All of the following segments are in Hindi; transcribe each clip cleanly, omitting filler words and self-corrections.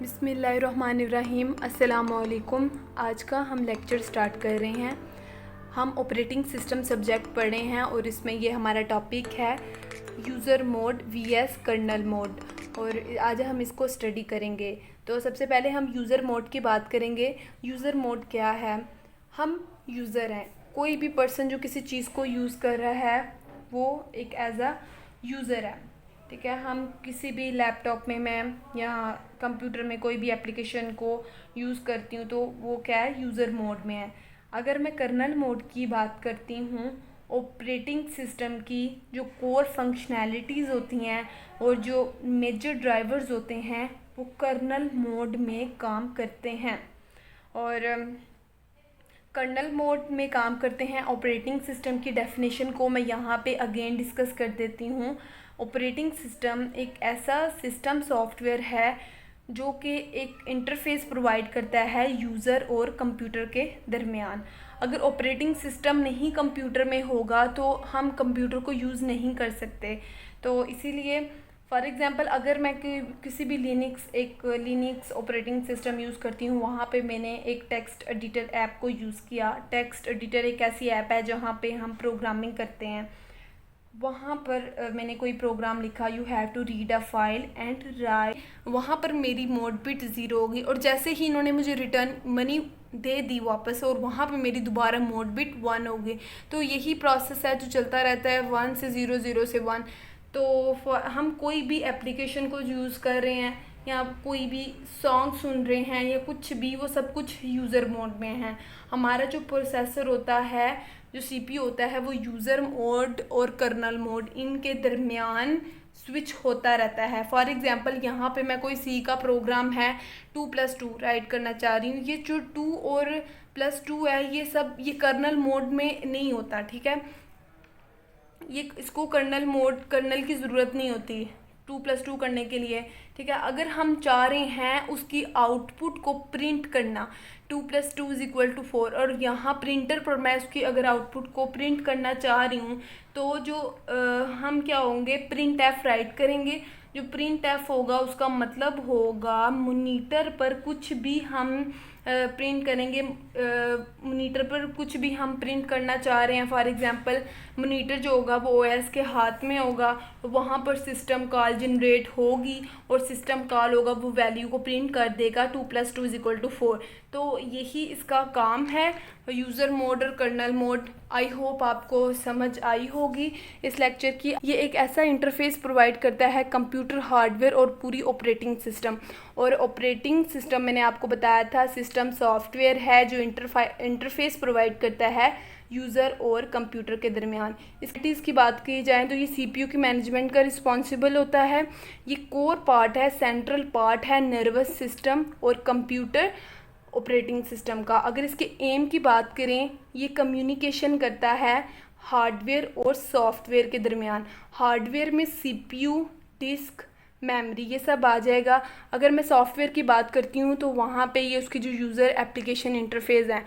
बिस्मिल्लाहिर्रहमानिर्रहीम। अस्सलामुअलैकुम। आज का हम लेक्चर स्टार्ट कर रहे हैं। हम ऑपरेटिंग सिस्टम सब्जेक्ट पढ़ रहे हैं और इसमें ये हमारा टॉपिक है user mode VS kernel mode, और आज हम इसको स्टडी करेंगे। तो सबसे पहले हम यूज़र मोड की बात करेंगे। यूज़र मोड क्या है? हम यूज़र हैं। कोई भी पर्सन जो किसी चीज़ को यूज़ कर रहा है वो एक एज अ यूज़र है, ठीक है। हम किसी भी लैपटॉप में मैं या कंप्यूटर में कोई भी एप्लीकेशन को यूज़ करती हूँ तो वो क्या है, यूज़र मोड में है। अगर मैं कर्नल मोड की बात करती हूँ, ऑपरेटिंग सिस्टम की जो कोर फंक्शनैलिटीज़ होती हैं और जो मेजर ड्राइवर्स होते हैं वो कर्नल मोड में काम करते हैं। और कर्नल मोड में काम करते हैं। ऑपरेटिंग सिस्टम की डेफिनेशन को मैं यहाँ पे अगेन डिस्कस कर देती हूँ। ऑपरेटिंग सिस्टम एक ऐसा सिस्टम सॉफ्टवेयर है जो कि एक इंटरफेस प्रोवाइड करता है यूज़र और कंप्यूटर के दरमियान। अगर ऑपरेटिंग सिस्टम नहीं कंप्यूटर में होगा तो हम कंप्यूटर को यूज़ नहीं कर सकते। तो इसीलिए फॉर एग्ज़ाम्पल अगर मैं किसी भी लिनक्स ऑपरेटिंग सिस्टम यूज़ करती हूँ, वहाँ पे मैंने एक टेक्स्ट एडिटर ऐप को यूज़ किया। टेक्स्ट एडिटर एक ऐसी ऐप है जहाँ पे हम प्रोग्रामिंग करते हैं। वहाँ पर मैंने कोई प्रोग्राम लिखा, you have to read a file and write. वहाँ पर मेरी मोड बिट 0 होगी और जैसे ही इन्होंने मुझे रिटर्न मनी दे दी वापस, और वहाँ पे मेरी दोबारा मोड बिट 1 होगी। तो यही प्रोसेस है जो चलता रहता है 1 से 0, 0 से 1। तो हम कोई भी एप्लीकेशन को यूज़ कर रहे हैं या कोई भी सॉन्ग सुन रहे हैं या कुछ भी, वो सब कुछ यूज़र मोड में है। हमारा जो प्रोसेसर होता है, जो सीपीयू होता है, वो यूज़र मोड और कर्नल मोड इनके दरमियान स्विच होता रहता है। फॉर एग्ज़ाम्पल यहाँ पे मैं कोई सी का प्रोग्राम है 2+2 राइट करना चाह रही हूँ। ये जो 2 और +2 है ये सब ये कर्नल मोड में नहीं होता, ठीक है। इसको कर्नल की ज़रूरत नहीं होती 2+2 करने के लिए, ठीक है। अगर हम चाह रहे हैं उसकी आउटपुट को प्रिंट करना 2+2 = 4, और यहाँ प्रिंटर पर मैं उसकी अगर आउटपुट को प्रिंट करना चाह रही हूँ तो जो हम क्या होंगे, प्रिंट एफ राइट करेंगे। जो प्रिंट एफ होगा उसका मतलब होगा मॉनिटर पर कुछ भी हम प्रिंट करेंगे। मॉनिटर पर कुछ भी हम प्रिंट करना चाह रहे हैं, फॉर एग्जांपल मॉनिटर जो होगा वो ओएस के हाथ में होगा, वहाँ पर सिस्टम कॉल जनरेट होगी और सिस्टम कॉल होगा वो वैल्यू को प्रिंट कर देगा 2+2 = 4। तो यही इसका काम है, यूज़र मोड और कर्नल मोड। आई होप आपको समझ आई होगी इस लेक्चर की। ये एक ऐसा इंटरफेस प्रोवाइड करता है कंप्यूटर हार्डवेयर और पूरी ऑपरेटिंग सिस्टम। और ऑपरेटिंग सिस्टम मैंने आपको बताया था सिस्टम सॉफ्टवेयर है जो इंटरफेस प्रोवाइड करता है यूज़र और कंप्यूटर के दरमियान। इसकी बात की जाए तो ये सीपीयू की मैनेजमेंट का रिस्पॉन्सिबल होता है। ये कोर पार्ट है, सेंट्रल पार्ट है नर्वस सिस्टम और कंप्यूटर ऑपरेटिंग सिस्टम का। अगर इसके एम की बात करें, ये कम्युनिकेशन करता है हार्डवेयर और सॉफ्टवेयर के दरमियान। हार्डवेयर में सीपीयू, डिस्क, मेमोरी ये सब आ जाएगा। अगर मैं सॉफ्टवेयर की बात करती हूँ तो वहाँ पे ये उसकी जो यूज़र एप्लीकेशन इंटरफेस है।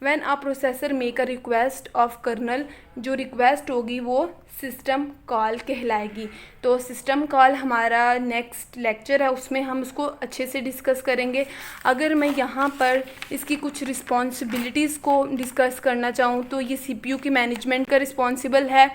When a processor make a request of kernel, जो रिक्वेस्ट होगी वो सिस्टम कॉल कहलाएगी। तो सिस्टम कॉल हमारा नेक्स्ट लेक्चर है, उसमें हम उसको अच्छे से डिस्कस करेंगे। अगर मैं यहाँ पर इसकी कुछ रिस्पॉन्सिबिलिटीज़ को डिस्कस करना चाहूँ तो ये सीपीयू की मैनेजमेंट का रिस्पॉन्सिबल है,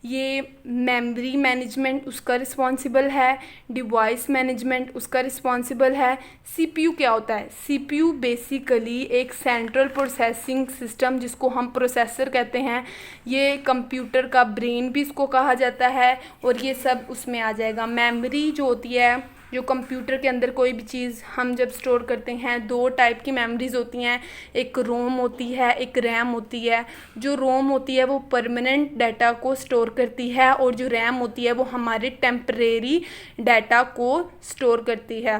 ये मेमोरी मैनेजमेंट उसका रिस्पॉन्सिबल है, डिवाइस मैनेजमेंट उसका रिस्पॉन्सिबल है। सीपीयू क्या होता है? सीपीयू बेसिकली एक सेंट्रल प्रोसेसिंग सिस्टम जिसको हम प्रोसेसर कहते हैं। ये कंप्यूटर का ब्रेन भी इसको कहा जाता है और ये सब उसमें आ जाएगा। मेमोरी जो होती है, जो कंप्यूटर के अंदर कोई भी चीज़ हम जब स्टोर करते हैं, 2 टाइप की मेमोरीज होती हैं, एक रोम होती है, एक रैम होती है। जो रोम होती है वो परमानेंट डाटा को स्टोर करती है और जो रैम होती है वो हमारे टेम्परेरी डाटा को स्टोर करती है।